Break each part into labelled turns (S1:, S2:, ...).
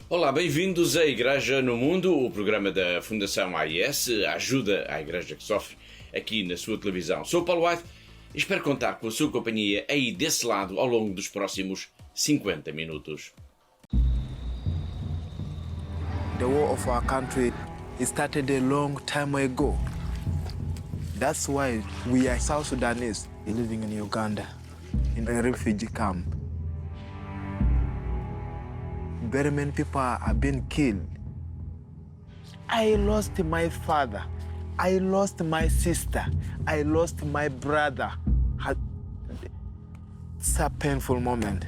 S1: Olá, bem-vindos à Igreja no Mundo, o programa da Fundação AIS, a ajuda à Igreja que sofre, aqui na sua televisão. Sou o Paulo White e espero contar com a sua companhia aí desse lado ao longo dos próximos 50 minutos.
S2: The war of our country started a long time ago. That's why we are South Sudanese living in Uganda, in a refugee camp. Very many people have been killed. I lost my father. I lost my sister. I lost my brother. It's a painful moment.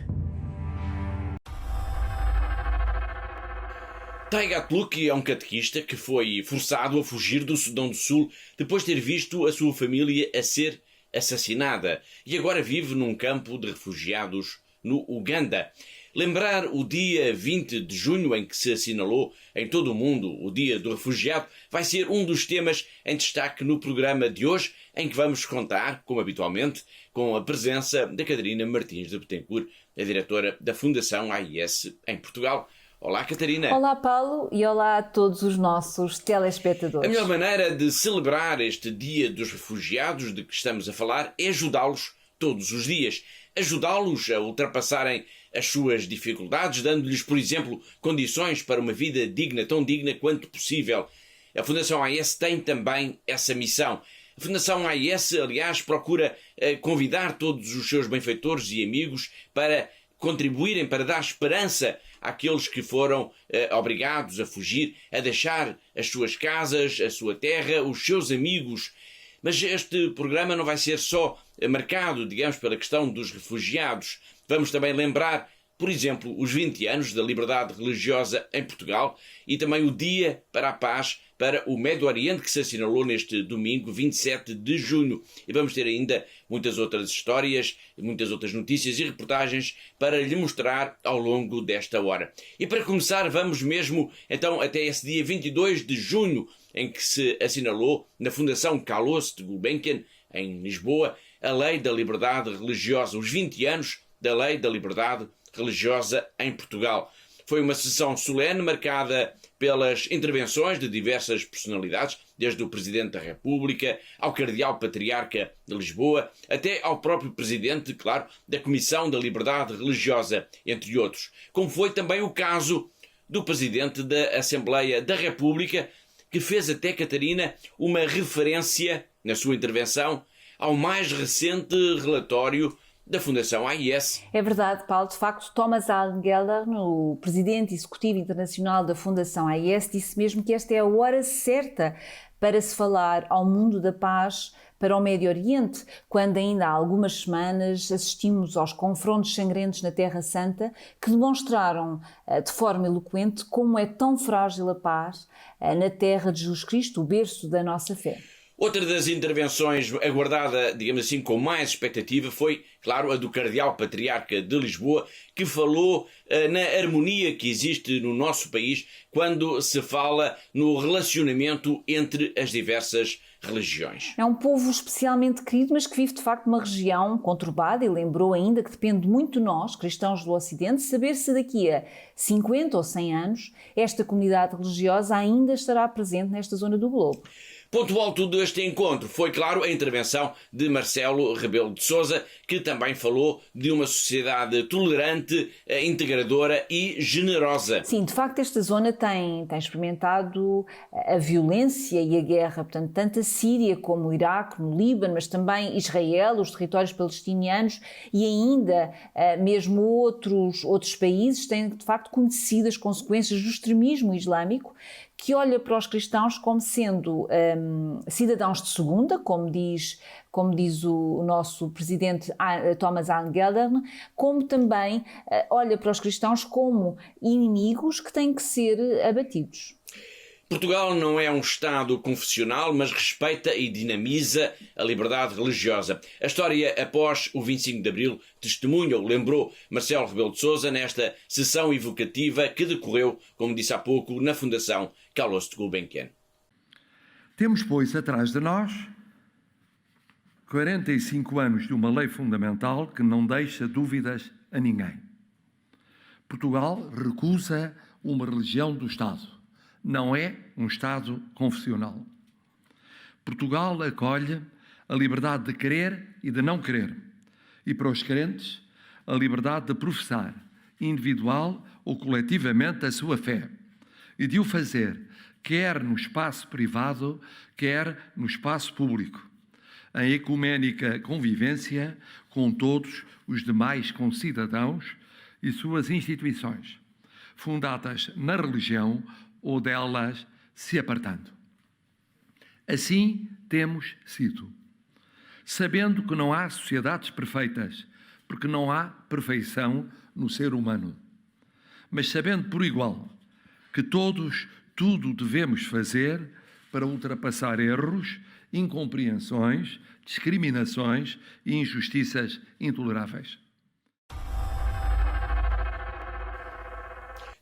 S1: Taigat Luki é um catequista que foi forçado a fugir do Sudão do Sul depois de ter visto a sua família a ser assassinada e agora vive num campo de refugiados no Uganda. Lembrar o dia 20 de junho em que se assinalou em todo o mundo o Dia do Refugiado vai ser um dos temas em destaque no programa de hoje, em que vamos contar, como habitualmente, com a presença da Catarina Martins de Betancourt, a diretora da Fundação AIS em Portugal. Olá, Catarina.
S3: Olá, Paulo, e olá a todos os nossos telespectadores.
S1: A melhor maneira de celebrar este Dia dos Refugiados de que estamos a falar é ajudá-los todos os dias. Ajudá-los a ultrapassarem as suas dificuldades, dando-lhes, por exemplo, condições para uma vida digna, tão digna quanto possível. A Fundação AIS tem também essa missão. A Fundação AIS, aliás, procura convidar todos os seus benfeitores e amigos para contribuírem, para dar esperança àqueles que foram obrigados a fugir, a deixar as suas casas, a sua terra, os seus amigos. Mas este programa não vai ser só marcado, digamos, pela questão dos refugiados. Vamos também lembrar, por exemplo, os 20 anos da liberdade religiosa em Portugal e também o Dia para a Paz para o Médio Oriente, que se assinalou neste domingo, 27 de junho. E vamos ter ainda muitas outras histórias, muitas outras notícias e reportagens para lhe mostrar ao longo desta hora. E para começar, vamos mesmo então até esse dia 22 de junho, em que se assinalou na Fundação Carlos de Gulbenkian, em Lisboa, a Lei da Liberdade Religiosa, os 20 anos da Lei da Liberdade Religiosa em Portugal. Foi uma sessão solene marcada pelas intervenções de diversas personalidades, desde o Presidente da República ao Cardeal Patriarca de Lisboa, até ao próprio Presidente, claro, da Comissão da Liberdade Religiosa, entre outros. Como foi também o caso do Presidente da Assembleia da República, que fez até, Catarina, uma referência, na sua intervenção, ao mais recente relatório da Fundação AIS.
S3: É verdade, Paulo. De facto, Thomas Allen Gellner, o presidente executivo internacional da Fundação AIS, disse mesmo que esta é a hora certa para se falar ao mundo da paz para o Médio Oriente, quando ainda há algumas semanas assistimos aos confrontos sangrentos na Terra Santa que demonstraram de forma eloquente como é tão frágil a paz na terra de Jesus Cristo, o berço da nossa fé.
S1: Outra das intervenções aguardada, digamos assim, com mais expectativa foi, claro, a do Cardeal Patriarca de Lisboa, que falou na harmonia que existe no nosso país quando se fala no relacionamento entre as diversas religiões.
S3: É um povo especialmente querido, mas que vive de facto numa região conturbada e lembrou ainda que depende muito de nós, cristãos do Ocidente, saber se daqui a 50 ou 100 anos esta comunidade religiosa ainda estará presente nesta zona do globo.
S1: Ponto alto deste encontro foi, claro, a intervenção de Marcelo Rebelo de Sousa, que também falou de uma sociedade tolerante, integradora e generosa.
S3: Sim, de facto esta zona tem experimentado a violência e a guerra, portanto, tanto a Síria como o Iraque, no Líbano, mas também Israel, os territórios palestinianos e ainda mesmo outros países têm de facto conhecido as consequências do extremismo islâmico, que olha para os cristãos como sendo cidadãos de segunda, como diz o nosso presidente Thomas Allen Gellner, como também olha para os cristãos como inimigos que têm que ser abatidos.
S1: Portugal não é um Estado confessional, mas respeita e dinamiza a liberdade religiosa. A história após o 25 de Abril testemunha ou lembrou Marcelo Rebelo de Sousa nesta sessão evocativa que decorreu, como disse há pouco, na Fundação Carlos de Gulbenkian.
S4: Temos, pois, atrás de nós 45 anos de uma lei fundamental que não deixa dúvidas a ninguém. Portugal recusa uma religião do Estado. Não é um Estado confessional. Portugal acolhe a liberdade de querer e de não querer. E para os crentes, a liberdade de professar, individual ou coletivamente, a sua fé. E de o fazer, quer no espaço privado, quer no espaço público, em ecuménica convivência com todos os demais concidadãos e suas instituições, fundadas na religião ou delas se apartando. Assim temos sido, sabendo que não há sociedades perfeitas, porque não há perfeição no ser humano, mas sabendo por igual que todos tudo devemos fazer para ultrapassar erros, incompreensões, discriminações e injustiças intoleráveis.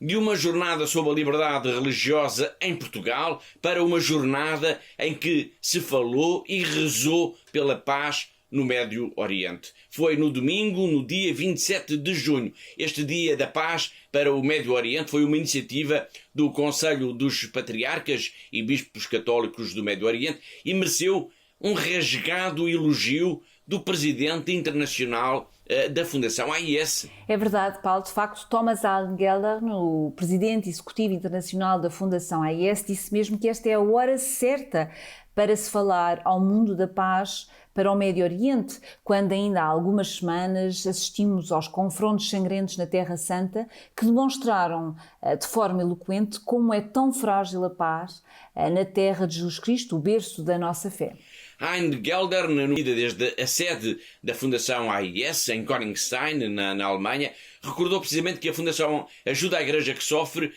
S1: De uma jornada sobre a liberdade religiosa em Portugal para uma jornada em que se falou e rezou pela paz no Médio Oriente. Foi no domingo, no dia 27 de junho. Este Dia da Paz para o Médio Oriente foi uma iniciativa do Conselho dos Patriarcas e Bispos Católicos do Médio Oriente e mereceu um rasgado elogio do presidente internacional da Fundação AIS.
S3: É verdade, Paulo. De facto, Thomas Geller, o presidente executivo internacional da Fundação AIS, disse mesmo que esta é a hora certa para se falar ao mundo da paz para o Médio Oriente, quando ainda há algumas semanas assistimos aos confrontos sangrentos na Terra Santa que demonstraram de forma eloquente como é tão frágil a paz na terra de Jesus Cristo, o berço da nossa fé.
S1: Hein Gelder, na vida desde a sede da Fundação AIS, em Koningstein, na Alemanha, recordou precisamente que a Fundação Ajuda à Igreja que Sofre,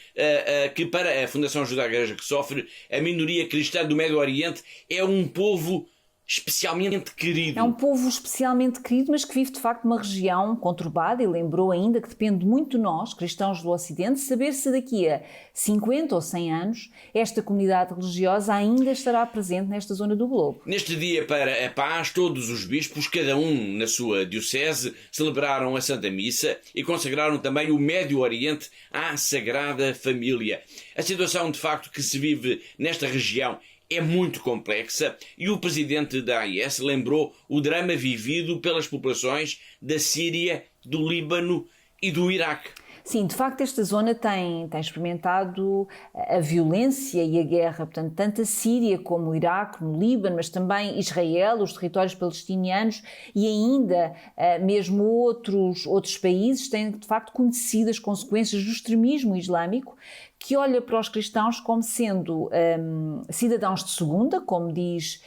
S1: que para a Fundação Ajuda à Igreja que Sofre, a minoria cristã do Médio Oriente é um povo especialmente querido.
S3: É um povo especialmente querido, mas que vive de facto numa região conturbada e lembrou ainda que depende muito de nós, cristãos do Ocidente, saber se daqui a 50 ou 100 anos esta comunidade religiosa ainda estará presente nesta zona do globo.
S1: Neste dia para a paz, todos os bispos, cada um na sua diocese, celebraram a Santa Missa e consagraram também o Médio Oriente à Sagrada Família. A situação de facto que se vive nesta região é muito complexa e o presidente da AIS lembrou o drama vivido pelas populações da Síria, do Líbano e do Iraque.
S3: Sim, de facto esta zona tem experimentado a violência e a guerra, portanto, tanto a Síria como o Iraque, no Líbano, mas também Israel, os territórios palestinianos e ainda mesmo outros países têm de facto conhecido as consequências do extremismo islâmico, que olha para os cristãos como sendo cidadãos de segunda, como diz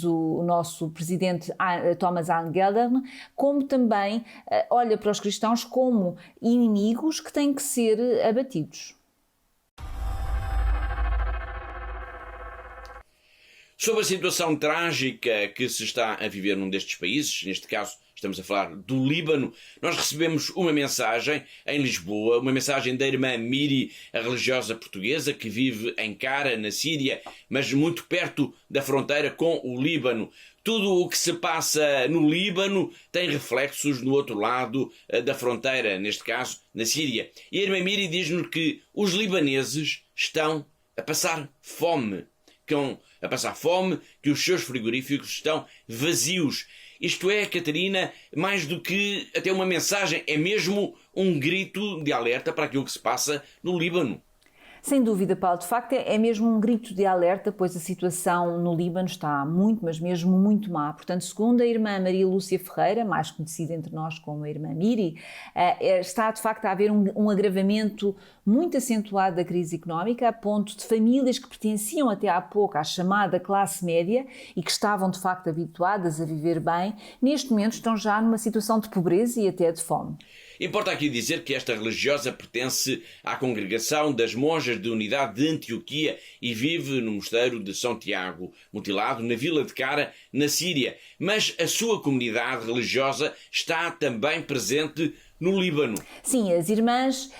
S3: o nosso presidente Thomas Geller, como também olha para os cristãos como inimigos que têm que ser abatidos.
S1: Sobre a situação trágica que se está a viver num destes países, neste caso estamos a falar do Líbano, nós recebemos uma mensagem em Lisboa, uma mensagem da irmã Miri, a religiosa portuguesa que vive em Cara, na Síria, mas muito perto da fronteira com o Líbano. Tudo o que se passa no Líbano tem reflexos no outro lado da fronteira, neste caso na Síria. E a irmã Miri diz-nos que os libaneses estão a passar fome, que os seus frigoríficos estão vazios. Isto é, Catarina, mais do que até uma mensagem, é mesmo um grito de alerta para aquilo que se passa no Líbano.
S3: Sem dúvida, Paulo, de facto é mesmo um grito de alerta, pois a situação no Líbano está muito, mas mesmo muito má. Portanto, segundo a irmã Maria Lúcia Ferreira, mais conhecida entre nós como a irmã Miri, está de facto a haver um agravamento muito acentuado da crise económica, a ponto de famílias que pertenciam até há pouco à chamada classe média e que estavam de facto habituadas a viver bem, neste momento estão já numa situação de pobreza e até de fome.
S1: Importa aqui dizer que esta religiosa pertence à congregação das monjas de Unidade de Antioquia e vive no mosteiro de São Tiago, mutilado na vila de Cara, na Síria. Mas a sua comunidade religiosa está também presente no Líbano.
S3: Sim, as irmãs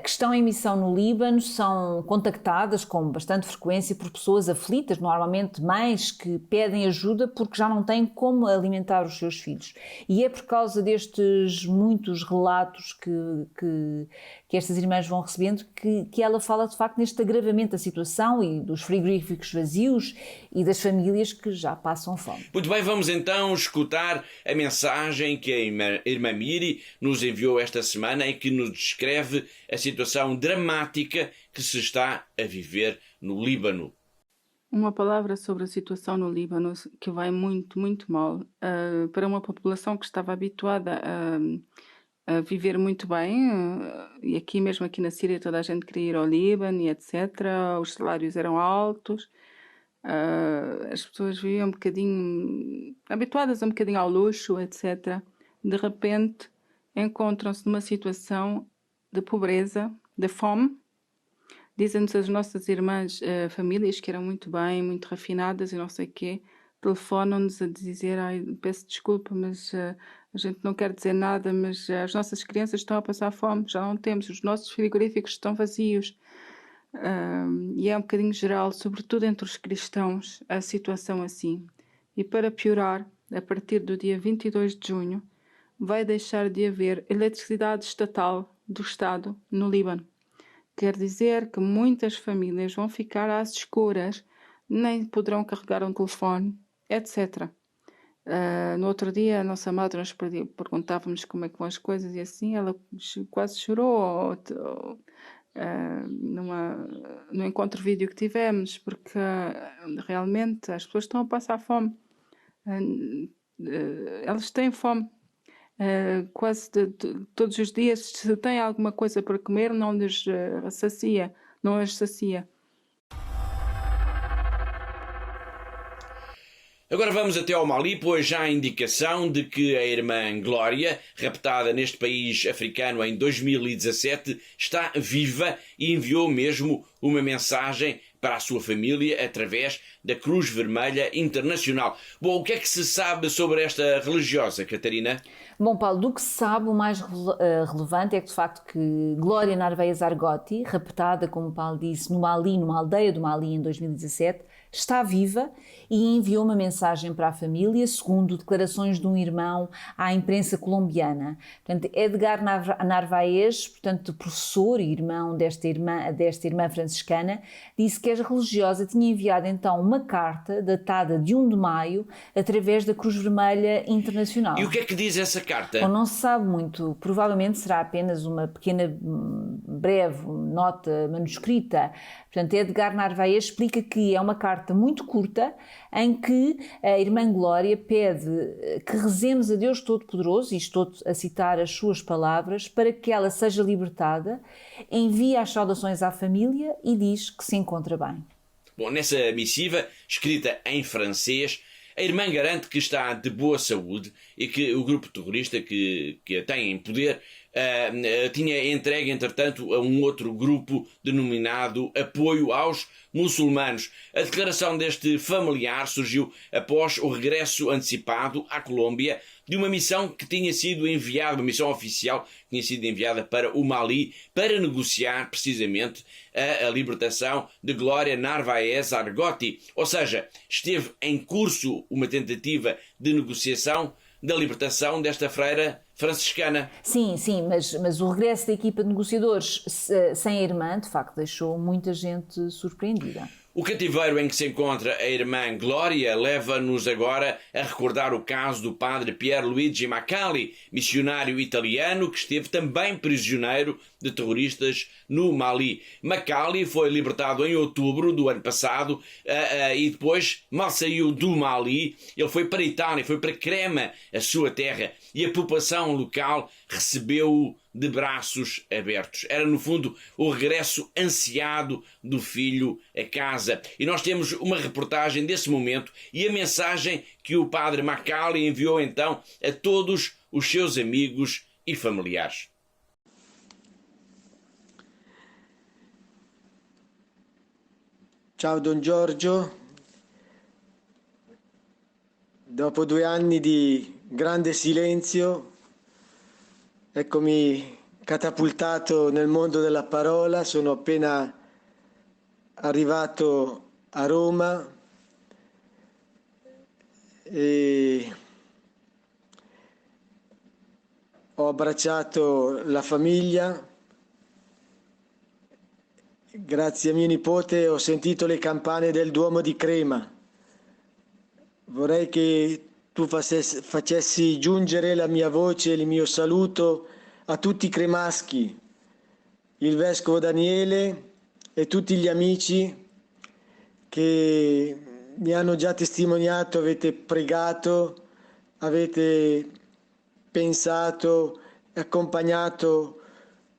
S3: que estão em missão no Líbano são contactadas com bastante frequência por pessoas aflitas, normalmente mães que pedem ajuda porque já não têm como alimentar os seus filhos. E é por causa destes muitos relatos que estas irmãs vão recebendo, que ela fala de facto neste agravamento da situação e dos frigoríficos vazios e das famílias que já passam fome.
S1: Muito bem, vamos então escutar a mensagem que a irmã Miri nos enviou esta semana, em que nos descreve a situação dramática que se está a viver no Líbano.
S5: Uma palavra sobre a situação no Líbano, que vai muito, muito mal, para uma população que estava habituada a viver muito bem, e aqui mesmo aqui na Síria toda a gente queria ir ao Líbano e etc. Os salários eram altos, as pessoas viviam um bocadinho habituadas um bocadinho ao luxo, etc. De repente encontram-se numa situação de pobreza, de fome. Dizem-nos as nossas irmãs, famílias que eram muito bem, muito refinadas e não sei o quê, telefonam-nos a dizer: ai, peço desculpa, mas a gente não quer dizer nada, mas as nossas crianças estão a passar fome, já não temos, os nossos frigoríficos estão vazios. E é um bocadinho geral, sobretudo entre os cristãos, a situação assim. E para piorar, a partir do dia 22 de junho, vai deixar de haver eletricidade estatal do Estado no Líbano. Quer dizer que muitas famílias vão ficar às escuras, nem poderão carregar um telefone, etc. No outro dia, a nossa madre nos perguntávamos como é que vão as coisas e assim, ela quase chorou no encontro vídeo que tivemos, porque realmente as pessoas estão a passar fome. Elas têm fome. Quase todos os dias, se tem alguma coisa para comer, não lhes sacia, não as sacia.
S1: Agora vamos até ao Mali, pois já há indicação de que a irmã Glória, raptada neste país africano em 2017, está viva e enviou mesmo uma mensagem para a sua família através da Cruz Vermelha Internacional. Bom, o que é que se sabe sobre esta religiosa, Catarina?
S3: Bom, Paulo, do que se sabe, o mais relevante é que, de facto, que Glória Narvaez Argotti, raptada, como o Paulo disse, no Mali, numa aldeia do Mali em 2017, está viva e enviou uma mensagem para a família, segundo declarações de um irmão à imprensa colombiana. Portanto, Edgar Narvaez, portanto, professor e irmão desta irmã franciscana, disse que a religiosa tinha enviado então uma carta datada de 1 de maio através da Cruz Vermelha Internacional.
S1: E o que é que diz essa carta?
S3: Bom, não se sabe muito, provavelmente será apenas uma pequena, breve nota manuscrita. Portanto, Edgar Narvaez explica que é uma carta muito curta em que a irmã Glória pede que rezemos a Deus Todo-Poderoso, e estou a citar as suas palavras, para que ela seja libertada, envia as saudações à família e diz que se encontra bem.
S1: Bom, nessa missiva, escrita em francês, a irmã garante que está de boa saúde e que o grupo terrorista que a tem em poder tinha entregue, entretanto, a um outro grupo denominado Apoio aos Muçulmanos. A declaração deste familiar surgiu após o regresso antecipado à Colômbia de uma missão que tinha sido enviada, uma missão oficial que tinha sido enviada para o Mali para negociar precisamente a libertação de Glória Narvaez Argotti. Ou seja, esteve em curso uma tentativa de negociação da libertação desta freira franciscana.
S3: Sim, mas o regresso da equipa de negociadores sem a irmã, de facto, deixou muita gente surpreendida.
S1: O cativeiro em que se encontra a irmã Glória leva-nos agora a recordar o caso do padre Pierluigi Macali, missionário italiano que esteve também prisioneiro de terroristas no Mali. Macali foi libertado em outubro do ano passado e depois, mal saiu do Mali, ele foi para a Itália, foi para Crema, a sua terra, e a população local recebeu-o de braços abertos. Era, no fundo, o regresso ansiado do filho a casa. E nós temos uma reportagem desse momento e a mensagem que o padre Macali enviou então a todos os seus amigos e familiares.
S6: Ciao Don Giorgio, dopo 2 anni di grande silenzio, eccomi catapultato nel mondo della parola, sono appena arrivato a Roma e ho abbracciato la famiglia, grazie a mio nipote ho sentito le campane del Duomo di Crema. Vorrei che tu facessi giungere la mia voce e il mio saluto a tutti i cremaschi, il vescovo Daniele e tutti gli amici che mi hanno già testimoniato, avete pregato, avete pensato e accompagnato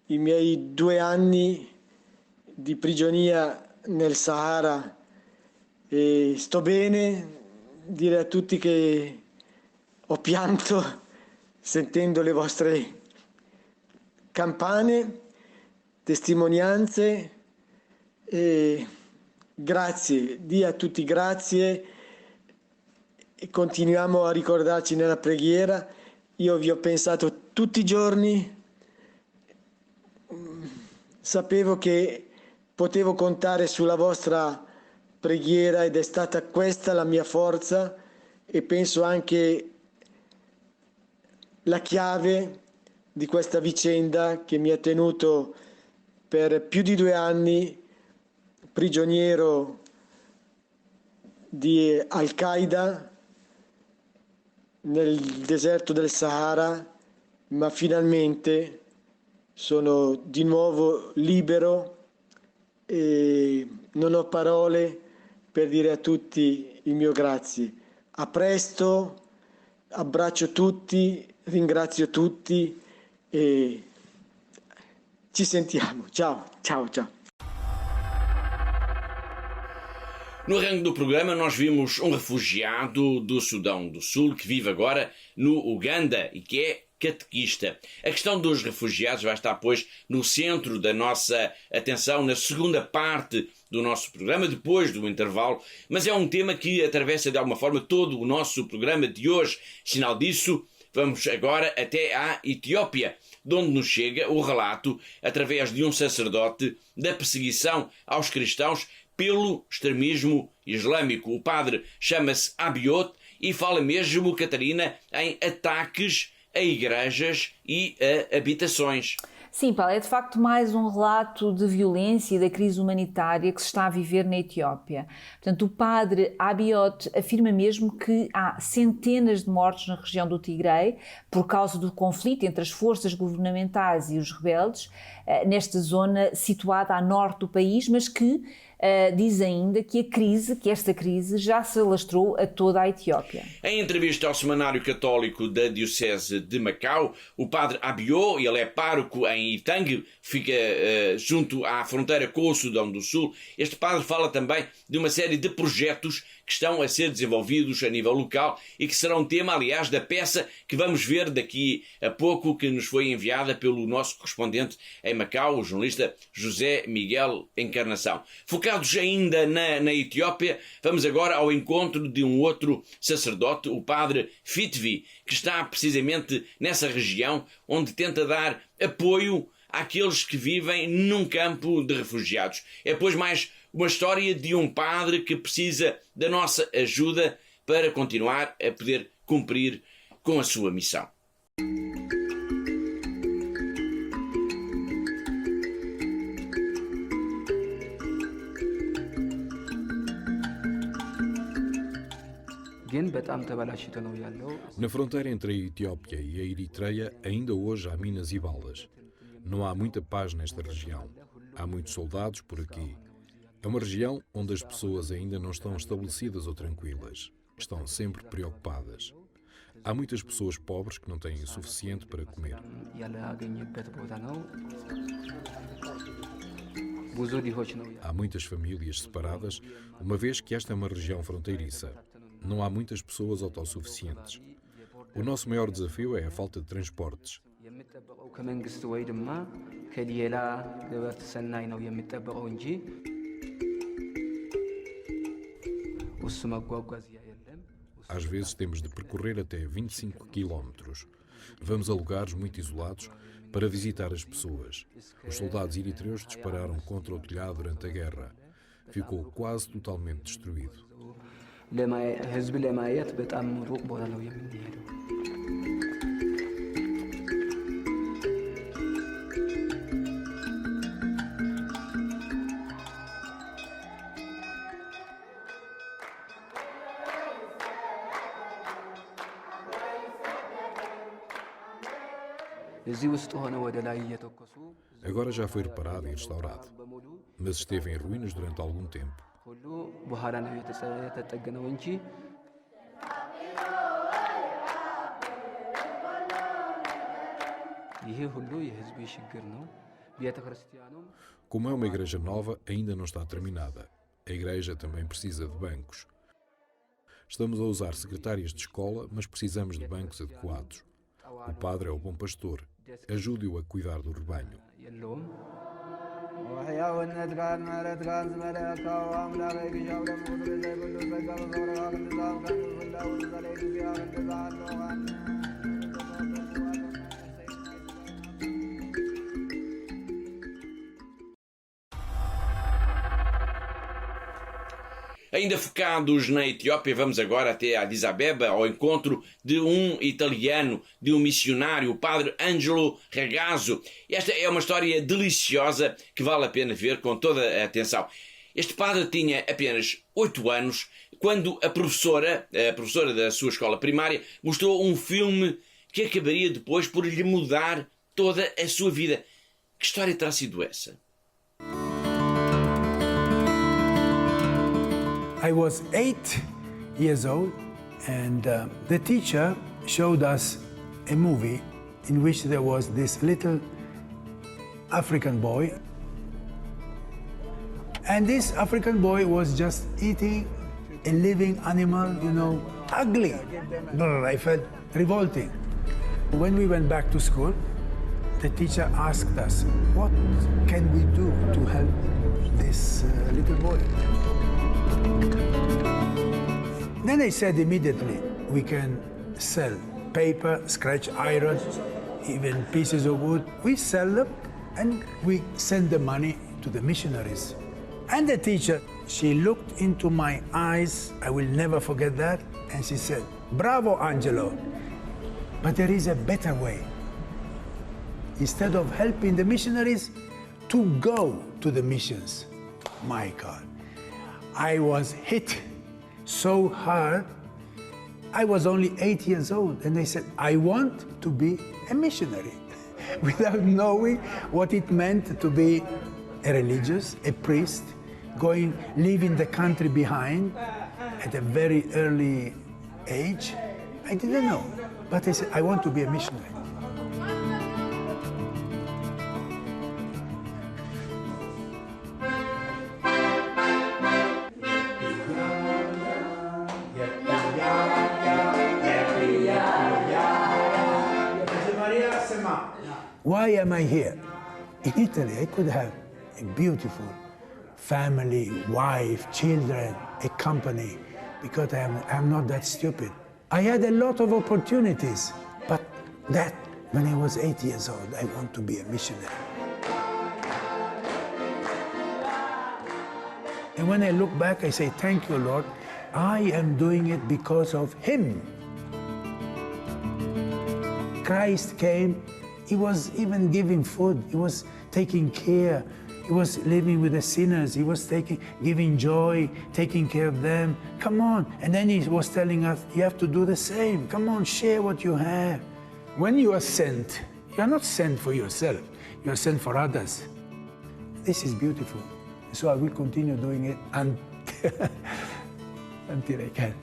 S6: i miei 2 anni di prigionia nel Sahara e sto bene. Dire a tutti che ho pianto sentendo le vostre campane, testimonianze e grazie, di a tutti grazie e continuiamo a ricordarci nella preghiera. Io vi ho pensato tutti i giorni, sapevo che potevo contare sulla vostra preghiera ed è stata questa la mia forza e penso anche la chiave di questa vicenda che mi ha tenuto per più di 2 anni prigioniero di Al-Qaeda nel deserto del Sahara, ma finalmente sono di nuovo libero e non ho parole per dire a tutti il mio grazie. A presto, abbraccio tutti, ringrazio tutti e ci sentiamo. Ciao, ciao, ciao.
S1: No arranque do programa nós vimos um refugiado do Sudão do Sul que vive agora no Uganda e que é catequista. A questão dos refugiados vai estar, pois, no centro da nossa atenção na segunda parte do nosso programa, depois do intervalo, mas é um tema que atravessa de alguma forma todo o nosso programa de hoje. Sinal disso, vamos agora até à Etiópia, de onde nos chega o relato, através de um sacerdote, da perseguição aos cristãos pelo extremismo islâmico. O padre chama-se Abiot e fala mesmo, Catarina, em ataques a igrejas e a habitações.
S3: Sim, Paulo, é de facto mais um relato de violência e da crise humanitária que se está a viver na Etiópia. Portanto, o padre Abiot afirma mesmo que há centenas de mortos na região do Tigray por causa do conflito entre as forças governamentais e os rebeldes, nesta zona situada a norte do país, mas que diz ainda que esta crise já se alastrou a toda a Etiópia.
S1: Em entrevista ao Semanário Católico da Diocese de Macau, o padre Abiot, ele é pároco em Itang, fica junto à fronteira com o Sudão do Sul. Este padre fala também de uma série de projetos que estão a ser desenvolvidos a nível local e que serão tema, aliás, da peça que vamos ver daqui a pouco, que nos foi enviada pelo nosso correspondente em Macau, o jornalista José Miguel Encarnação. Focados ainda na Etiópia, vamos agora ao encontro de um outro sacerdote, o padre Fitvi, que está precisamente nessa região onde tenta dar apoio àqueles que vivem num campo de refugiados. É, pois, mais uma história de um padre que precisa da nossa ajuda para continuar a poder cumprir com a sua missão.
S7: Na fronteira entre a Etiópia e a Eritreia, ainda hoje há minas e balas. Não há muita paz nesta região. Há muitos soldados por aqui. É uma região onde as pessoas ainda não estão estabelecidas ou tranquilas. Estão sempre preocupadas. Há muitas pessoas pobres que não têm o suficiente para comer. Há muitas famílias separadas, uma vez que esta é uma região fronteiriça. Não há muitas pessoas autossuficientes. O nosso maior desafio é a falta de transportes. Às vezes temos de percorrer até 25 quilómetros. Vamos a lugares muito isolados para visitar as pessoas. Os soldados eritreus dispararam contra o telhado durante a guerra. Ficou quase totalmente destruído. Agora já foi reparado e restaurado, mas esteve em ruínas durante algum tempo. Como é uma igreja nova, ainda não está terminada. A igreja também precisa de bancos. Estamos a usar secretárias de escola, mas precisamos de bancos adequados. O padre é o bom pastor. Ajude-o a cuidar do rebanho.
S1: Ainda focados na Etiópia, vamos agora até Addis Abeba, ao encontro de um italiano, de um missionário, o padre Angelo Ragazzo. Esta é uma história deliciosa que vale a pena ver com toda a atenção. Este padre tinha apenas 8 anos quando a professora da sua escola primária, mostrou um filme que acabaria depois por lhe mudar toda a sua vida. Que história terá sido essa?
S8: I was 8 years old, and the teacher showed us a movie in which there was this little African boy. And this African boy was just eating a living animal, ugly. I felt revolting. When we went back to school, the teacher asked us, what can we do to help this little boy? Then I said immediately, we can sell paper, scratch iron, even pieces of wood. We sell them and we send the money to the missionaries. And the teacher, she looked into my eyes, I will never forget that, and she said, "Bravo, Angelo, but there is a better way. Instead of helping the missionaries, to go to the missions." My God, I was hit so hard. I was only 8 years old, and I said, I want to be a missionary, without knowing what it meant to be a religious, a priest, leaving the country behind at a very early age. I didn't know, but I said, I want to be a missionary. Why am I here? In Italy, I could have a beautiful family, wife, children, a company, because I'm not that stupid. I had a lot of opportunities, but when I was 8 years old, I want to be a missionary. And when I look back, I say, thank you, Lord. I am doing it because of Him. Christ came. He was even giving food. He was taking care. He was living with the sinners. He was giving joy, taking care of them. Come on. And then he was telling us, you have to do the same. Come on, share what you have. When you are sent, you are not sent for yourself. You are sent for others. This is beautiful. So I will continue doing it until I can.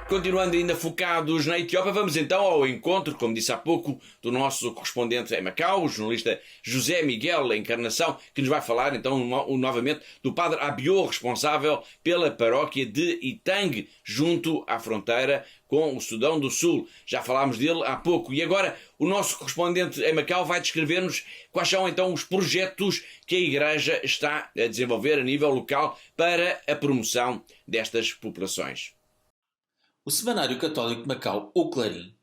S1: Continuando ainda focados na Etiópia, vamos então ao encontro, como disse há pouco, do nosso correspondente em Macau, o jornalista José Miguel Encarnação, que nos vai falar então novamente do padre Abiô, responsável pela paróquia de Itang, junto à fronteira com o Sudão do Sul. Já falámos dele há pouco. E agora o nosso correspondente em Macau vai descrever-nos quais são então os projetos que a Igreja está a desenvolver a nível local para a promoção destas populações.
S9: O Semanário Católico de Macau, O Clarim,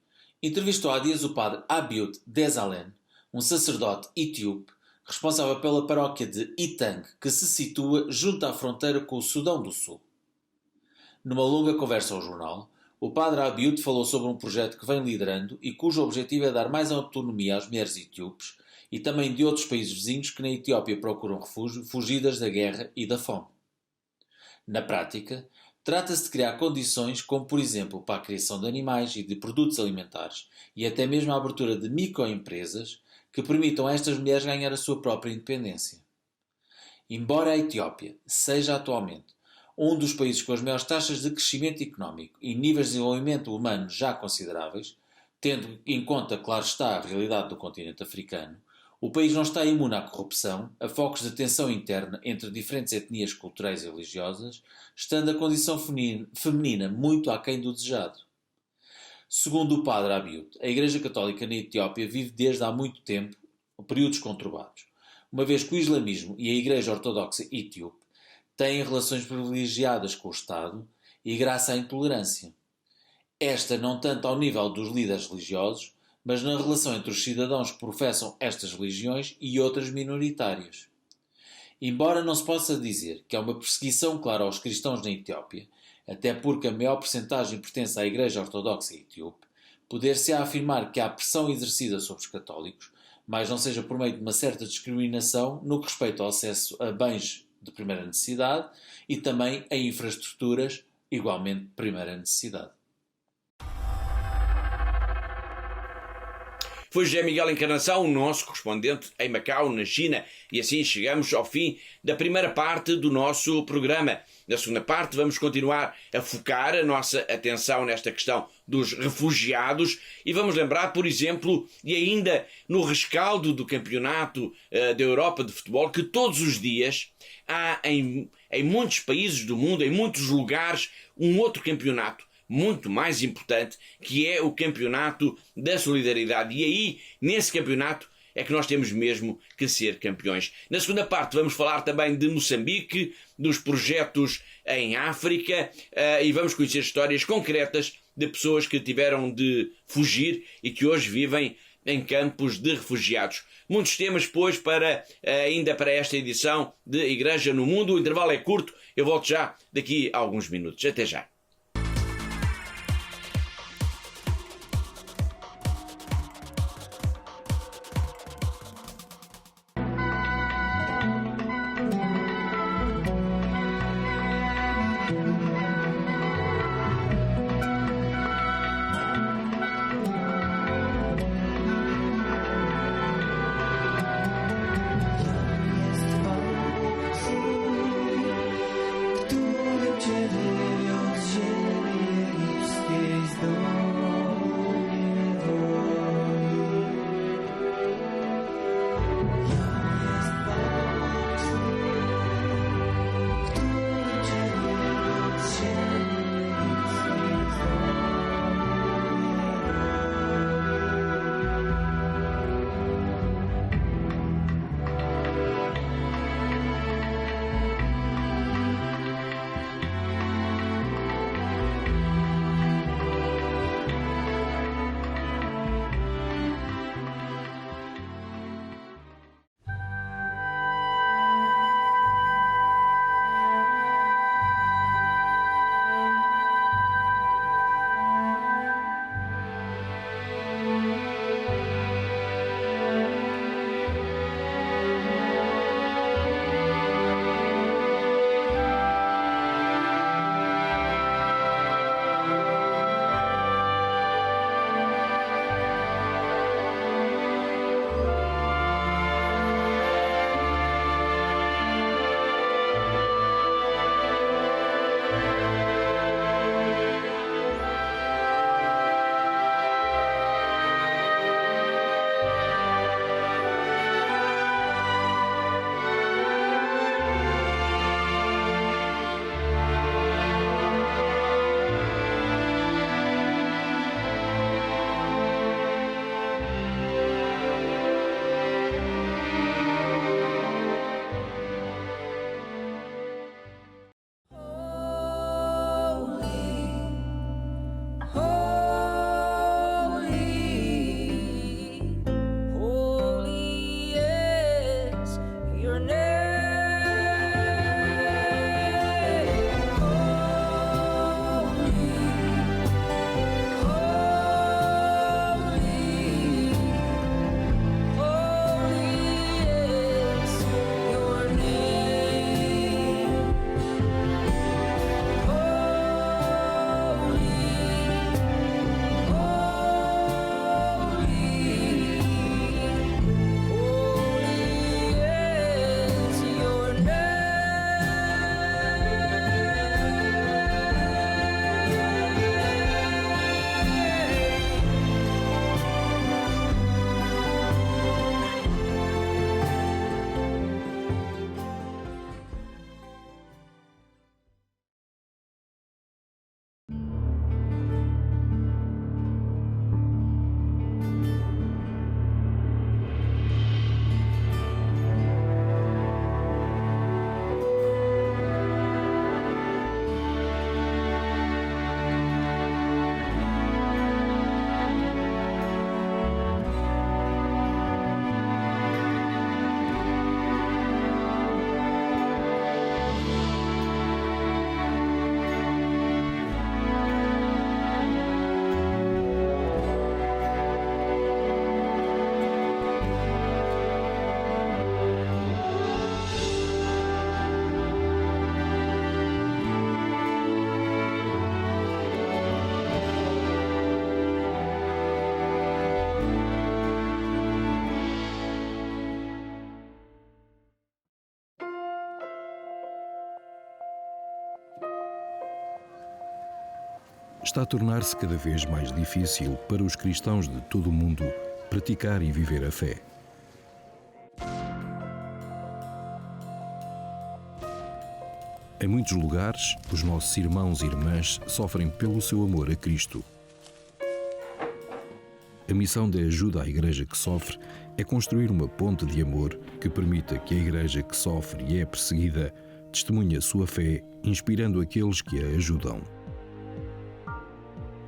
S9: entrevistou há dias o padre Abiud Dezalen, um sacerdote etíope responsável pela paróquia de Itang, que se situa junto à fronteira com o Sudão do Sul. Numa longa conversa ao jornal, o padre Abiud falou sobre um projeto que vem liderando e cujo objetivo é dar mais autonomia às mulheres etíopes e também de outros países vizinhos que na Etiópia procuram refúgio, fugidas da guerra e da fome. Na prática, trata-se de criar condições como, por exemplo, para a criação de animais e de produtos alimentares e até mesmo a abertura de microempresas que permitam a estas mulheres ganhar a sua própria independência. Embora a Etiópia seja atualmente um dos países com as maiores taxas de crescimento económico e níveis de desenvolvimento humano já consideráveis, tendo em conta, claro está, a realidade do continente africano, o país não está imune à corrupção, a focos de tensão interna entre diferentes etnias culturais e religiosas, estando a condição feminina muito aquém do desejado. Segundo o padre Abiud, a Igreja Católica na Etiópia vive desde há muito tempo períodos conturbados, uma vez que o islamismo e a Igreja Ortodoxa Etíope têm relações privilegiadas com o Estado e graça à intolerância. Esta não tanto ao nível dos líderes religiosos, mas na relação entre os cidadãos que professam estas religiões e outras minoritárias. Embora não se possa dizer que há uma perseguição clara aos cristãos na Etiópia, até porque a maior percentagem pertence à Igreja Ortodoxa Etíope, poder-se-á afirmar que há pressão exercida sobre os católicos, mas não seja por meio de uma certa discriminação no que respeita ao acesso a bens de primeira necessidade e também a infraestruturas igualmente de primeira necessidade.
S1: Foi José Miguel Encarnação, o nosso correspondente em Macau, na China, e assim chegamos ao fim da primeira parte do nosso programa. Na segunda parte vamos continuar a focar a nossa atenção nesta questão dos refugiados e vamos lembrar, por exemplo, e ainda no rescaldo do campeonato da Europa de futebol, que todos os dias há em muitos países do mundo, em muitos lugares, um outro campeonato muito mais importante, que é o campeonato da solidariedade. E aí, nesse campeonato, é que nós temos mesmo que ser campeões. Na segunda parte vamos falar também de Moçambique, dos projetos em África e vamos conhecer histórias concretas de pessoas que tiveram de fugir e que hoje vivem em campos de refugiados. Muitos temas, pois, ainda para esta edição de Igreja no Mundo. O intervalo é curto, eu volto já daqui a alguns minutos. Até já.
S10: Ciebie
S7: está a tornar-se cada vez mais difícil para os cristãos de todo o mundo praticar e viver a fé. Em muitos lugares, os nossos irmãos e irmãs sofrem pelo seu amor a Cristo. A missão de ajuda à Igreja que sofre é construir uma ponte de amor que permita que a Igreja que sofre e é perseguida testemunhe a sua fé, inspirando aqueles que a ajudam.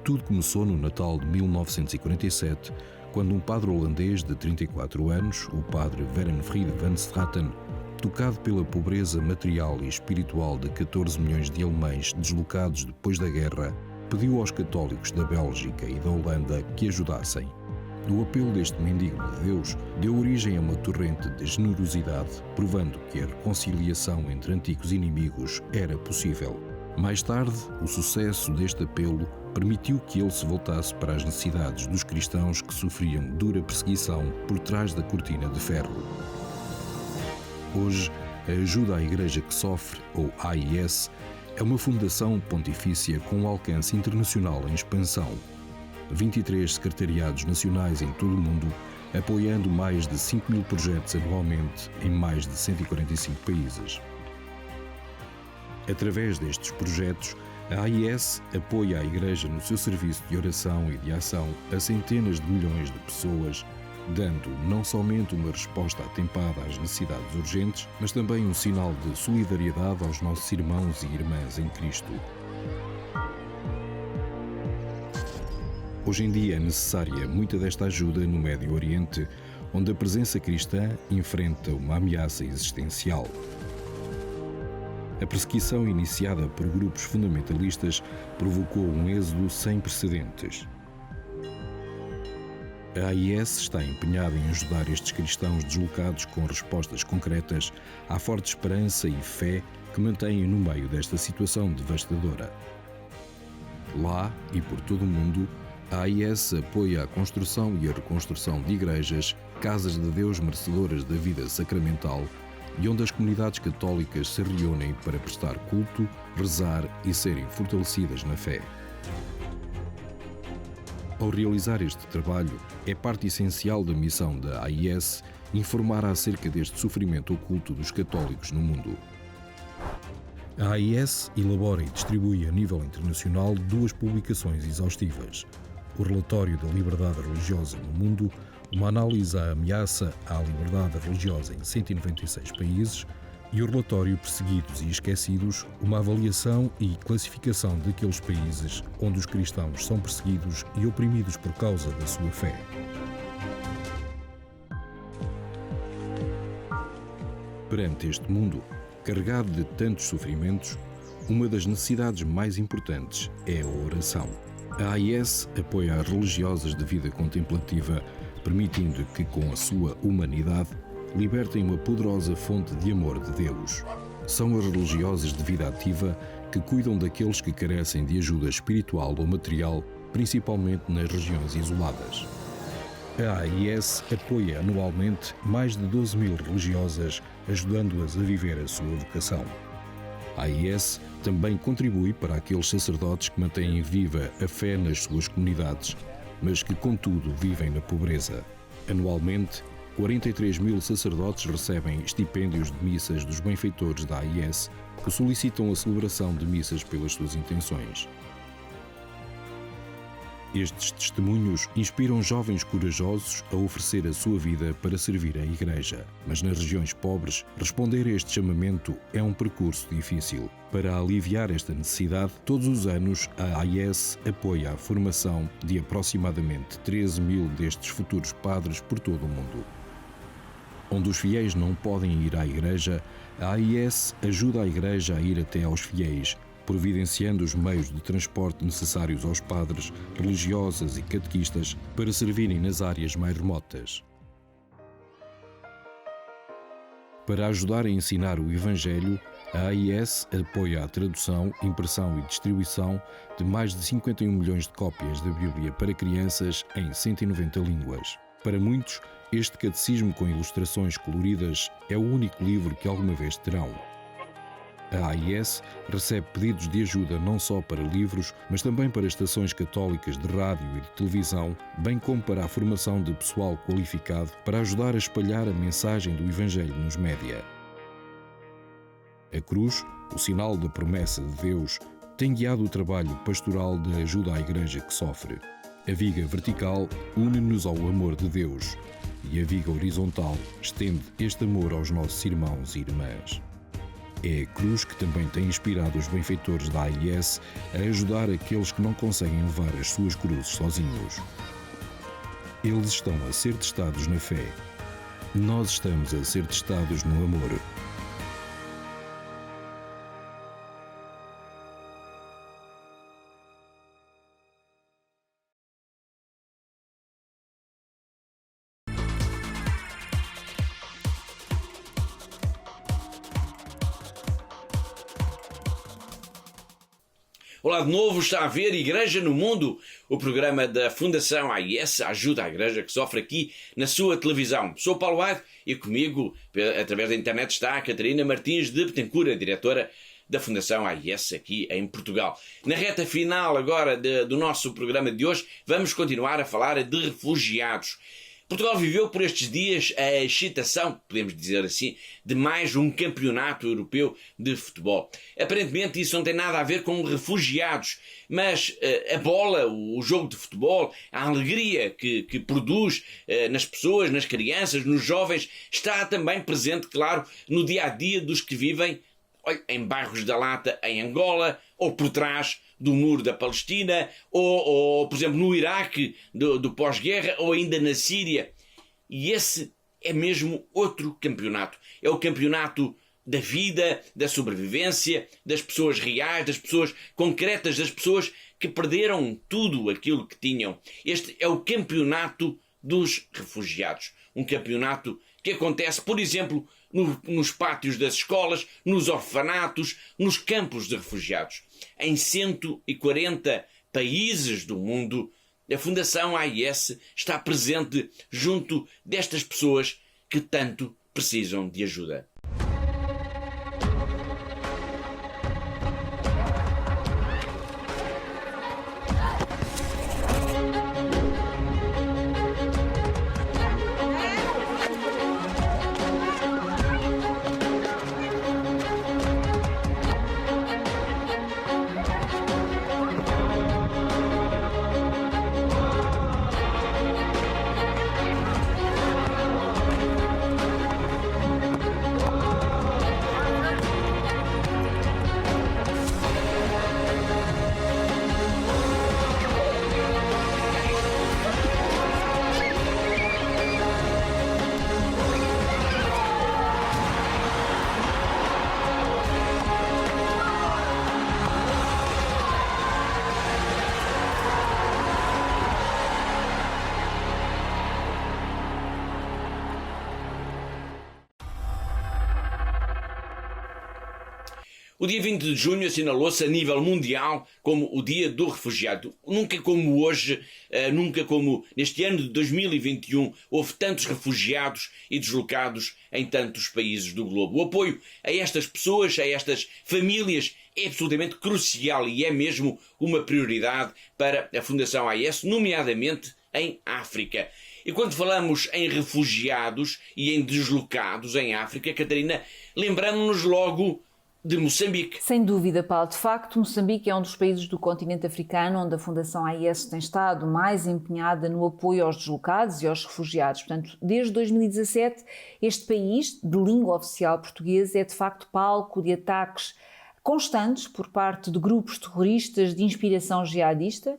S7: Tudo começou no Natal de 1947, quando um padre holandês de 34 anos, o padre Werenfried van Straten, tocado pela pobreza material e espiritual de 14 milhões de alemães deslocados depois da guerra, pediu aos católicos da Bélgica e da Holanda que ajudassem. O apelo deste mendigo de Deus deu origem a uma torrente de generosidade, provando que a reconciliação entre antigos inimigos era possível. Mais tarde, o sucesso deste apelo permitiu que ele se voltasse para as necessidades dos cristãos que sofriam dura perseguição por trás da cortina de ferro. Hoje, a Ajuda à Igreja que Sofre, ou AIS, é uma fundação pontifícia com um alcance internacional em expansão. 23 secretariados nacionais em todo o mundo, apoiando mais de 5 mil projetos anualmente em mais de 145 países. Através destes projetos, a AIS apoia a Igreja no seu serviço de oração e de ação a centenas de milhões de pessoas, dando não somente uma resposta atempada às necessidades urgentes, mas também um sinal de solidariedade aos nossos irmãos e irmãs em Cristo. Hoje em dia é necessária muita desta ajuda no Médio Oriente, onde a presença cristã enfrenta uma ameaça existencial. A perseguição iniciada por grupos fundamentalistas provocou um êxodo sem precedentes. A AIS está empenhada em ajudar estes cristãos deslocados com respostas concretas à forte esperança e fé que mantêm no meio desta situação devastadora. Lá e por todo o mundo, a AIS apoia a construção e a reconstrução de igrejas, casas de Deus merecedoras da vida sacramental e onde as comunidades católicas se reúnem para prestar culto, rezar e serem fortalecidas na fé. Ao realizar este trabalho, é parte essencial da missão da AIS informar acerca deste sofrimento oculto dos católicos no mundo. A AIS elabora e distribui a nível internacional 2 publicações exaustivas: o Relatório da Liberdade Religiosa no Mundo, uma análise à ameaça à liberdade religiosa em 196 países, e o Relatório Perseguidos e Esquecidos, uma avaliação e classificação daqueles países onde os cristãos são perseguidos e oprimidos por causa da sua fé. Perante este mundo, carregado de tantos sofrimentos, uma das necessidades mais importantes é a oração. A AIS apoia as religiosas de vida contemplativa, permitindo que, com a sua humanidade, libertem uma poderosa fonte de amor de Deus. São as religiosas de vida ativa que cuidam daqueles que carecem de ajuda espiritual ou material, principalmente nas regiões isoladas. A AIS apoia anualmente mais de 12 mil religiosas, ajudando-as a viver a sua vocação. A AIS também contribui para aqueles sacerdotes que mantêm viva a fé nas suas comunidades, mas que, contudo, vivem na pobreza. Anualmente, 43 mil sacerdotes recebem estipêndios de missas dos benfeitores da AIS, que solicitam a celebração de missas pelas suas intenções. Estes testemunhos inspiram jovens corajosos a oferecer a sua vida para servir a Igreja. Mas nas regiões pobres, responder a este chamamento é um percurso difícil. Para aliviar esta necessidade, todos os anos a AIS apoia a formação de aproximadamente 13 mil destes futuros padres por todo o mundo. Onde os fiéis não podem ir à Igreja, a AIS ajuda a Igreja a ir até aos fiéis, providenciando os meios de transporte necessários aos padres, religiosas e catequistas para servirem nas áreas mais remotas. Para ajudar a ensinar o Evangelho, a AIS apoia a tradução, impressão e distribuição de mais de 51 milhões de cópias da Bíblia para crianças em 190 línguas. Para muitos, este catecismo com ilustrações coloridas é o único livro que alguma vez terão. A AIS recebe pedidos de ajuda não só para livros, mas também para estações católicas de rádio e de televisão, bem como para a formação de pessoal qualificado para ajudar a espalhar a mensagem do Evangelho nos média. A cruz, o sinal da promessa de Deus, tem guiado o trabalho pastoral de ajuda à Igreja que sofre. A viga vertical une-nos ao amor de Deus e a viga horizontal estende este amor aos nossos irmãos e irmãs. É a cruz que também tem inspirado os benfeitores da AIS a ajudar aqueles que não conseguem levar as suas cruzes sozinhos. Eles estão a ser testados na fé. Nós estamos a ser testados no amor.
S1: Olá de novo, está a ver Igreja no Mundo, o programa da Fundação AIS, Ajuda à Igreja que Sofre, aqui na sua televisão. Sou Paulo Aire e comigo, através da internet, está a Catarina Martins de Betancourt, a diretora da Fundação AIS aqui em Portugal. Na reta final agora do nosso programa de hoje, vamos continuar a falar de refugiados. Portugal viveu por estes dias a excitação, podemos dizer assim, de mais um campeonato europeu de futebol. Aparentemente isso não tem nada a ver com refugiados, mas a bola, o jogo de futebol, a alegria que produz nas pessoas, nas crianças, nos jovens, está também presente, claro, no dia-a-dia dos que vivem em bairros da Lata, em Angola, ou por trás do muro da Palestina, ou por exemplo, no Iraque do pós-guerra, ou ainda na Síria. E esse é mesmo outro campeonato. É o campeonato da vida, da sobrevivência, das pessoas reais, das pessoas concretas, das pessoas que perderam tudo aquilo que tinham. Este é o campeonato dos refugiados. Um campeonato que acontece, por exemplo, nos pátios das escolas, nos orfanatos, nos campos de refugiados. Em 140 países do mundo, a Fundação AIS está presente junto destas pessoas que tanto precisam de ajuda. O dia 20 de junho assinalou-se a nível mundial como o Dia do Refugiado. Nunca como hoje, nunca como neste ano de 2021, houve tantos refugiados e deslocados em tantos países do globo. O apoio a estas pessoas, a estas famílias, é absolutamente crucial e é mesmo uma prioridade para a Fundação AIS, nomeadamente em África. E quando falamos em refugiados e em deslocados em África, Catarina, lembramos-nos logo de Moçambique.
S3: Sem dúvida, Paulo. De facto, Moçambique é um dos países do continente africano onde a Fundação AIS tem estado mais empenhada no apoio aos deslocados e aos refugiados. Portanto, desde 2017, este país, de língua oficial portuguesa, é de facto palco de ataques constantes por parte de grupos terroristas de inspiração jihadista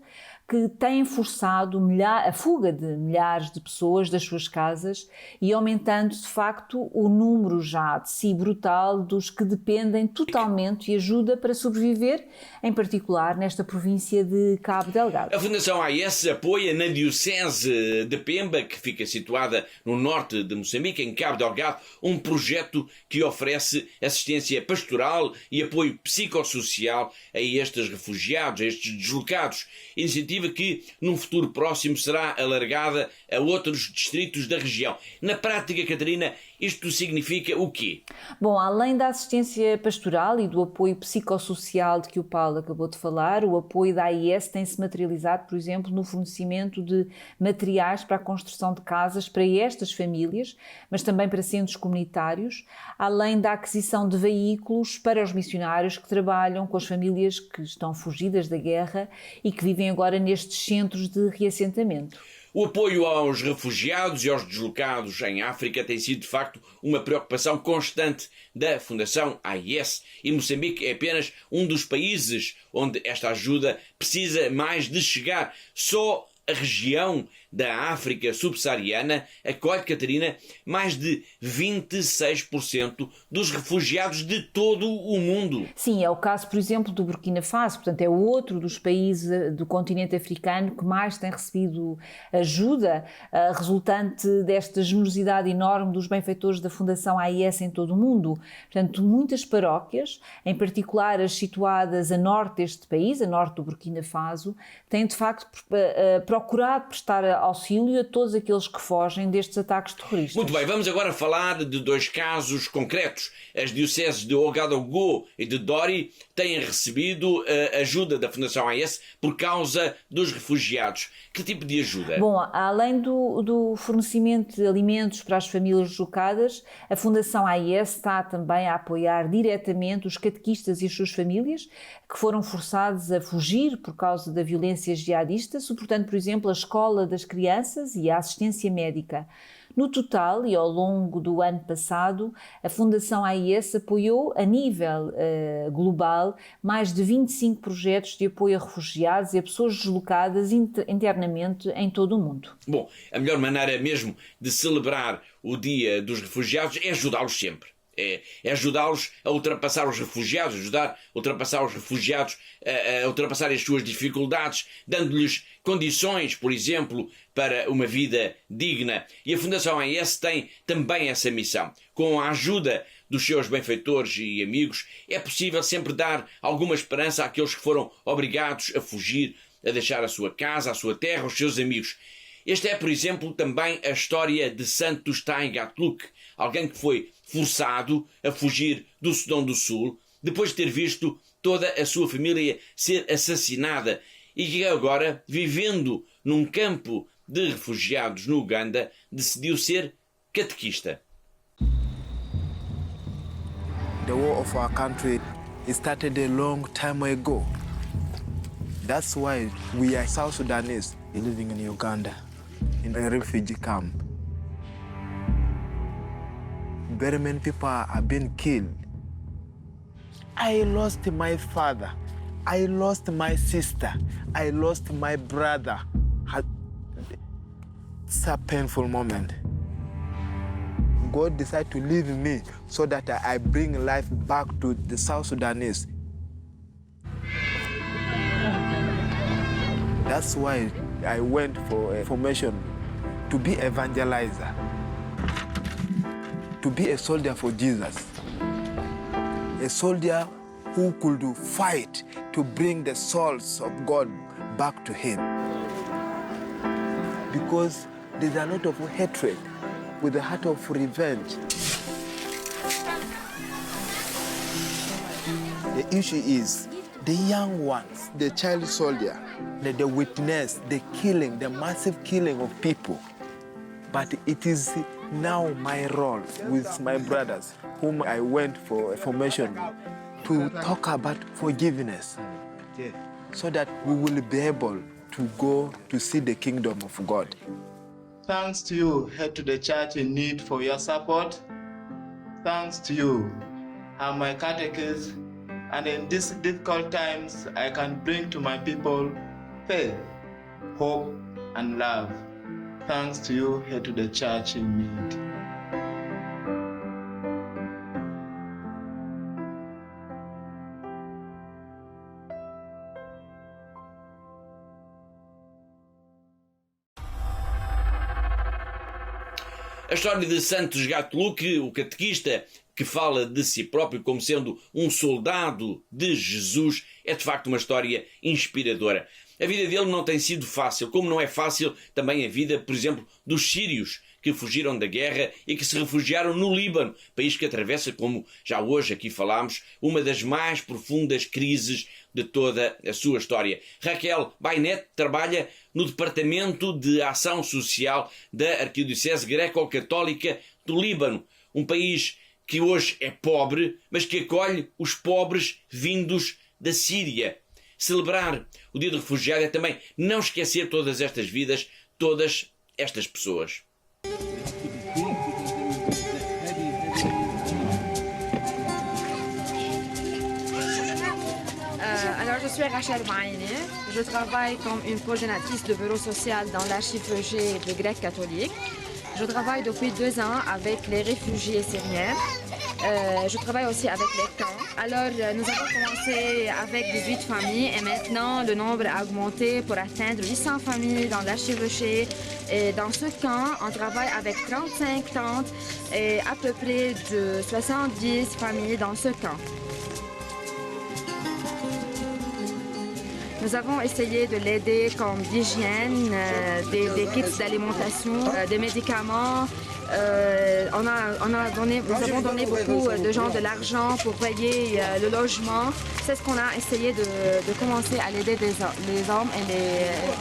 S3: que têm forçado a fuga de milhares de pessoas das suas casas e aumentando, de facto, o número já de si brutal dos que dependem totalmente de ajuda para sobreviver, em particular nesta província de Cabo Delgado.
S1: A Fundação AIS apoia na Diocese de Pemba, que fica situada no norte de Moçambique, em Cabo Delgado, um projeto que oferece assistência pastoral e apoio psicossocial a estes refugiados, a estes deslocados. Iniciativa que, num futuro próximo, será alargada a outros distritos da região. Na prática, Catarina, Isto significa o quê?
S3: Bom, além da assistência pastoral e do apoio psicossocial de que o Paulo acabou de falar, o apoio da AIS tem-se materializado, por exemplo, no fornecimento de materiais para a construção de casas para estas famílias, mas também para centros comunitários, além da aquisição de veículos para os missionários que trabalham com as famílias que estão fugidas da guerra e que vivem agora nestes centros de reassentamento.
S1: O apoio aos refugiados e aos deslocados em África tem sido, de facto, uma preocupação constante da Fundação AIS, e Moçambique é apenas um dos países onde esta ajuda precisa mais de chegar. Só a região da África subsaariana acolhe, Catarina, mais de 26% dos refugiados de todo o mundo.
S3: Sim, é o caso, por exemplo, do Burkina Faso, portanto é outro dos países do continente africano que mais tem recebido ajuda resultante desta generosidade enorme dos benfeitores da Fundação AIS em todo o mundo. Portanto, muitas paróquias, em particular as situadas a norte deste país, a norte do Burkina Faso, têm de facto procurado prestar auxílio a todos aqueles que fogem destes ataques terroristas.
S1: Muito bem, vamos agora falar de dois casos concretos. As dioceses de Ouagadougou e de Dori têm recebido ajuda da Fundação AIS por causa dos refugiados. Que tipo de ajuda?
S3: Bom, além do fornecimento de alimentos para as famílias deslocadas, a Fundação AIS está também a apoiar diretamente os catequistas e as suas famílias que foram forçados a fugir por causa da violência jihadista, suportando, por exemplo, a escola das crianças e a assistência médica. No total, e ao longo do ano passado, a Fundação AIS apoiou, a nível global, mais de 25 projetos de apoio a refugiados e a pessoas deslocadas internamente em todo o mundo.
S1: Bom, a melhor maneira mesmo de celebrar o Dia dos Refugiados é ajudá-los sempre. É ajudá-los a ultrapassar os refugiados, ajudar a ultrapassar os refugiados, a ultrapassar as suas dificuldades, dando-lhes condições, por exemplo, para uma vida digna. E a Fundação AIS tem também essa missão. Com a ajuda dos seus benfeitores e amigos, é possível sempre dar alguma esperança àqueles que foram obrigados a fugir, a deixar a sua casa, a sua terra, os seus amigos. Esta é, por exemplo, também a história de Santos Tain Gatluk, alguém que foi forçado a fugir do Sudão do Sul, depois de ter visto toda a sua família ser assassinada e que agora, vivendo num campo de refugiados no Uganda, decidiu ser catequista.
S2: The war of our country started a long time ago. That's why we are South Sudanese living in Uganda, in a refugee camp. Very many people have been killed. I lost my father. I lost my sister. I lost my brother. It's a painful moment. God decided to leave me so that I bring life back to the South Sudanese. That's why I went for a formation to be evangelizer, to be a soldier for Jesus, a soldier who could fight to bring the souls of God back to Him. Because there's a lot of hatred with the heart of revenge. The issue is the young ones, the child soldier, they witness the killing, the massive killing of people. But it is now my role with my brothers, whom I went for a formation, to talk about forgiveness, so that we will be able to go to see the kingdom of God.
S10: Thanks to you, Head to the Church in Need, for your support. Thanks to you, I'm my catechist, and in these difficult times, I can bring to my people faith, hope, and love. Thanks to you, Head to the Church in Need.
S1: A história de Santos Gatluk, o catequista que fala de si próprio como sendo um soldado de Jesus, é de facto uma história inspiradora. A vida dele não tem sido fácil, como não é fácil também a vida, por exemplo, dos sírios que fugiram da guerra e que se refugiaram no Líbano, país que atravessa, como já hoje aqui falámos, uma das mais profundas crises de toda a sua história. Raquel Bainet trabalha no Departamento de Ação Social da Arquidiocese Greco-Católica do Líbano, um país que hoje é pobre, mas que acolhe os pobres vindos da Síria. Celebrar o Dia do Refugiado é também não esquecer todas estas vidas, todas estas pessoas.
S11: Alors, je suis Rachel Baïné. Je travaille comme une coordinatrice de bureau social dans l'archipel de Grec catholique. Je travaille depuis 2 ans avec les réfugiés syriens. Je travaille aussi avec les camps. Alors, nous avons commencé avec 18 familles et maintenant, le nombre a augmenté pour atteindre 800 familles dans l'archipel. Et dans ce camp, on travaille avec 35 tentes et à peu près de 70 familles dans ce camp. Nous avons essayé de l'aider comme d'hygiène, des kits d'alimentation, des médicaments. Nous avons donné beaucoup de gens de l'argent pour payer le logement. C'est ce qu'on a essayé de commencer à l'aider les hommes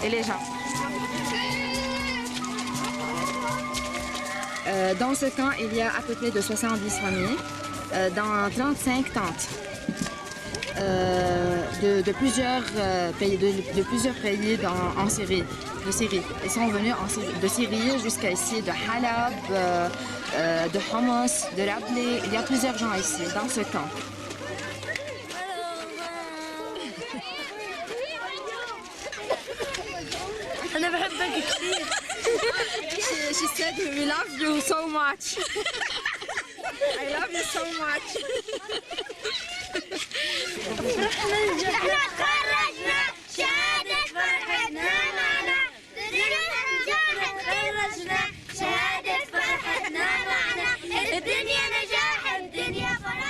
S11: et les gens. Dans ce camp, il y a à peu près de 70 familles dans 35 tentes. De plusieurs pays en Syrie, de Syrie. Ils sont venus de Syrie jusqu'à ici, de Halab, de Homs, de Rabli. Il y a plusieurs gens ici, dans ce camp. She said, we love you so much. I love you so much. احنا تخرجنا شهادة فرحتنا معنا تخرجنا شهادة فرحتنا معنا الدنيا نجاح الدنيا فرح.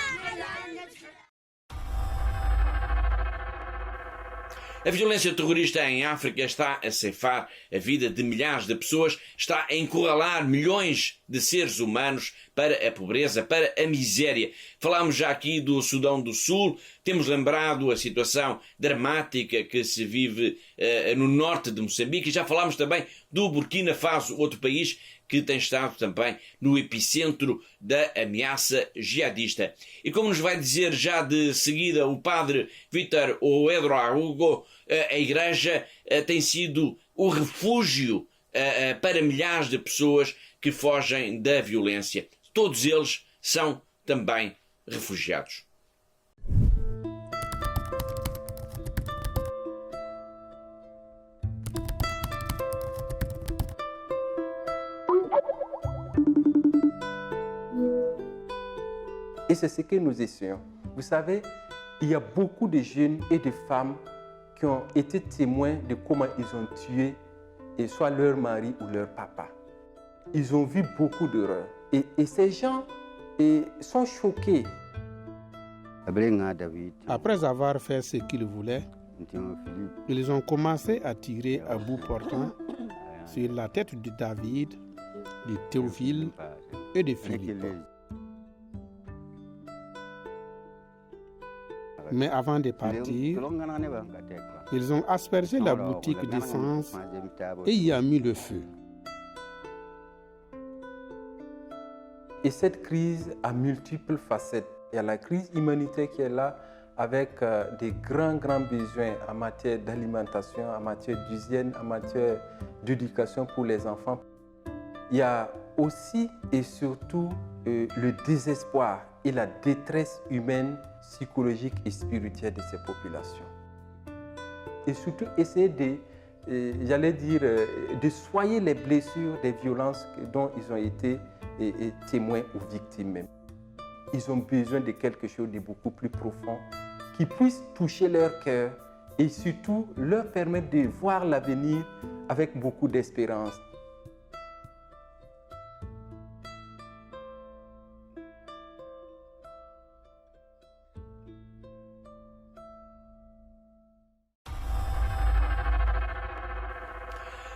S1: A violência terrorista em África está a ceifar a vida de milhares de pessoas, está a encurralar milhões de seres humanos para a pobreza, para a miséria. Falámos já aqui do Sudão do Sul, temos lembrado a situação dramática que se vive no norte de Moçambique e já falámos também do Burkina Faso, outro país que tem estado também no epicentro da ameaça jihadista. E como nos vai dizer já de seguida o padre Vítor Ouedraogo, a Igreja tem sido o refúgio para milhares de pessoas que fogem da violência. Todos eles são também refugiados.
S12: Et c'est ce que nous essayons. Vous savez, il y a beaucoup de jeunes et de femmes qui ont été témoins de comment ils ont tué soit leur mari ou leur papa. Ils ont vu beaucoup d'horreurs. Et ces gens sont choqués.
S13: Après avoir fait ce qu'ils voulaient, ils ont commencé à tirer à bout portant sur la tête de David, de Théophile et de Philippe. Mais avant de partir, ils ont aspergé la boutique d'essence et y a mis le feu.
S12: Et cette crise a multiples facettes. Il y a la crise humanitaire qui est là avec des grands besoins en matière d'alimentation, en matière d'hygiène, en matière d'éducation pour les enfants. Il y a aussi et surtout le désespoir et la détresse humaine, psychologique et spirituelle de ces populations. Et surtout essayer de soigner les blessures des violences dont ils ont été témoins ou victimes même. Ils ont besoin de quelque chose de beaucoup plus profond qui puisse toucher leur cœur et surtout leur permettre de voir l'avenir avec beaucoup d'espérance.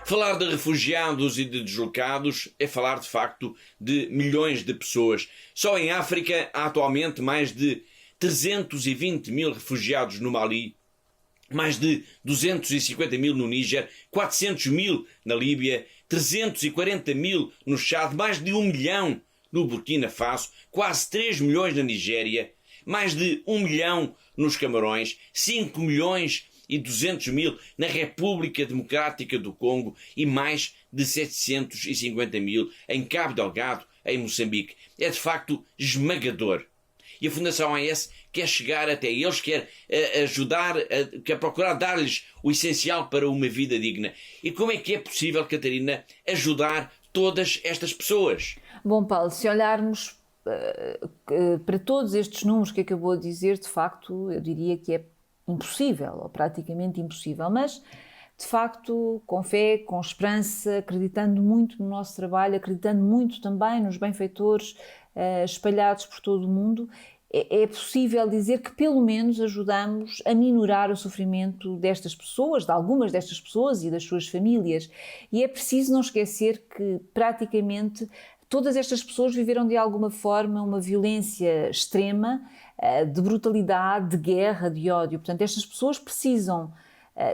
S1: Falar de refugiados e de deslocados é falar, de facto, de milhões de pessoas. Só em África há atualmente mais de 320 mil refugiados no Mali, mais de 250 mil no Níger, 400 mil na Líbia, 340 mil no Chad, mais de 1 milhão no Burkina Faso, quase 3 milhões na Nigéria, mais de 1 milhão nos Camarões, 5 milhões e 200 mil na República Democrática do Congo e mais de 750 mil em Cabo Delgado, em Moçambique. É de facto esmagador. E a Fundação AES quer chegar até eles, quer ajudar, quer procurar dar-lhes o essencial para uma vida digna. E como é que é possível, Catarina, ajudar todas estas pessoas?
S3: Bom, Paulo, se olharmos para todos estes números que acabou de dizer, de facto, eu diria que é impossível, ou praticamente impossível, mas de facto, com fé, com esperança, acreditando muito no nosso trabalho, acreditando muito também nos benfeitores espalhados por todo o mundo, é possível dizer que pelo menos ajudamos a minorar o sofrimento destas pessoas, de algumas destas pessoas e das suas famílias. E é preciso não esquecer que praticamente todas estas pessoas viveram de alguma forma uma violência extrema, de brutalidade, de guerra, de ódio. Portanto, estas pessoas precisam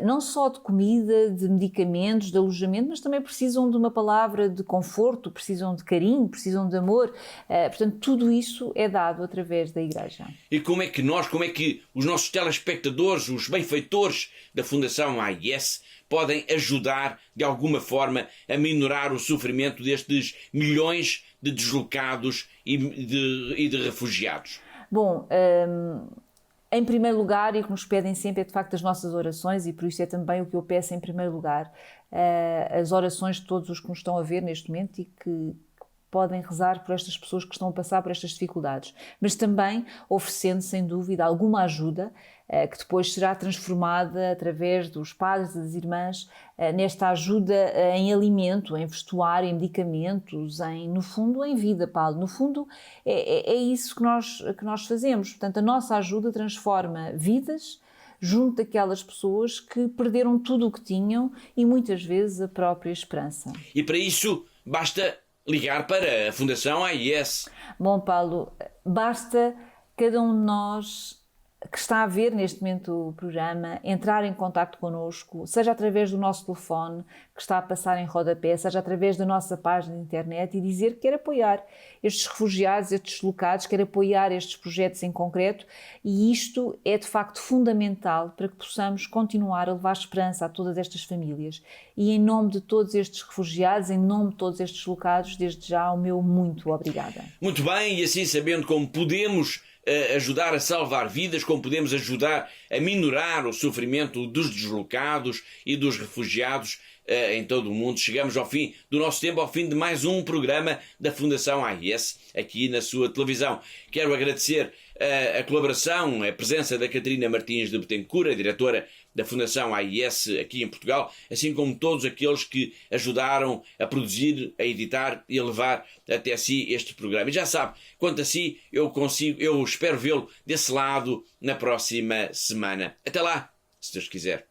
S3: não só de comida, de medicamentos, de alojamento, mas também precisam de uma palavra de conforto, precisam de carinho, precisam de amor. Portanto, tudo isso é dado através da Igreja.
S1: E como é que os nossos telespectadores, os benfeitores da Fundação AES, podem ajudar de alguma forma a minorar o sofrimento destes milhões de deslocados e de refugiados?
S3: Bom, em primeiro lugar, e o que nos pedem sempre é de facto as nossas orações, e por isso é também o que eu peço em primeiro lugar, as orações de todos os que nos estão a ver neste momento e que podem rezar por estas pessoas que estão a passar por estas dificuldades, mas também oferecendo, sem dúvida, alguma ajuda que depois será transformada através dos padres e das irmãs nesta ajuda em alimento, em vestuário, em medicamentos, no fundo, em vida, Paulo. No fundo, é isso que nós fazemos. Portanto, a nossa ajuda transforma vidas junto daquelas pessoas que perderam tudo o que tinham e muitas vezes a própria esperança.
S1: E para isso basta ligar para a Fundação AES.
S3: Bom, Paulo, basta cada um de nós que está a ver neste momento o programa entrar em contacto connosco, seja através do nosso telefone que está a passar em rodapé, seja através da nossa página de internet, e dizer que quer apoiar estes refugiados, estes deslocados, quer apoiar estes projetos em concreto, e isto é de facto fundamental para que possamos continuar a levar esperança a todas estas famílias. E em nome de todos estes refugiados, em nome de todos estes deslocados, desde já o meu muito obrigada.
S1: Muito bem, e assim sabendo como podemos ajudar a salvar vidas, como podemos ajudar a minorar o sofrimento dos deslocados e dos refugiados em todo o mundo, chegamos ao fim do nosso tempo, ao fim de mais um programa da Fundação AES, aqui na sua televisão. Quero agradecer a colaboração, a presença da Catarina Martins de Betancourt, a diretora da Fundação AES aqui em Portugal, assim como todos aqueles que ajudaram a produzir, a editar e a levar até si este programa. E já sabe, quanto a si, eu espero vê-lo desse lado na próxima semana. Até lá, se Deus quiser.